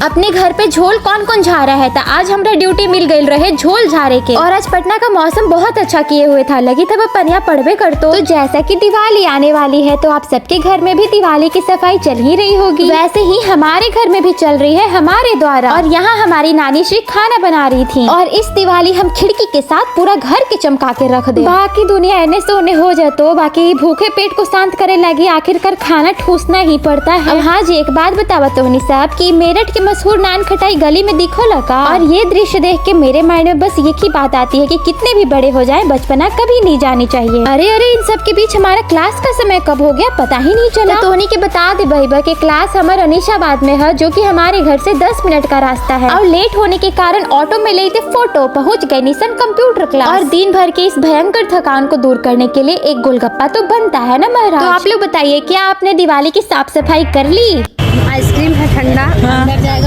अपने घर पे झोल कौन कौन झारा है था। आज हमरा ड्यूटी मिल गई रहे झोल झारे के। और आज पटना का मौसम बहुत अच्छा किए हुए था, लगी था पनिया पड़वे कर। तो जैसा कि दिवाली आने वाली है तो आप सबके घर में भी दिवाली की सफाई चल ही रही होगी, वैसे ही हमारे घर में भी चल रही है हमारे द्वारा। और यहाँ हमारी नानी श्री खाना बना रही थी और इस दिवाली हम खिड़की के साथ पूरा घर के चमका के रख दे। बाकी दुनिया एने सोने हो जाए तो बाकी भूखे पेट को शांत करे लगी, आखिरकार खाना ठूसना ही पड़ता है। हाँ जी, एक बात बतावा तोहनी साहब की मेरठ के मशहूर नान खटाई गली में दिखो लगा। और ये दृश्य देख के मेरे माइंड में बस एक ही बात आती है कि कितने भी बड़े हो जाए बचपना कभी नहीं जानी चाहिए। अरे इन सब के बीच हमारा क्लास का समय कब हो गया पता ही नहीं चला। तो तोहनी के बता दे भाई के क्लास हमारे अनिशाबाद में है, जो कि हमारे घर से 10 मिनट का रास्ता है। और लेट होने के कारण ऑटो में लेते फोटो पहुँच गए निशन कंप्यूटर क्लास। और दिन भर के इस भयंकर थकान को दूर करने के लिए एक गोलगप्पा तो बनता है ना महाराज। तो आप लोग बताइए क्या आपने दिवाली की साफ सफाई कर ली? आइसक्रीम है ठंडा, अंदर जाएगा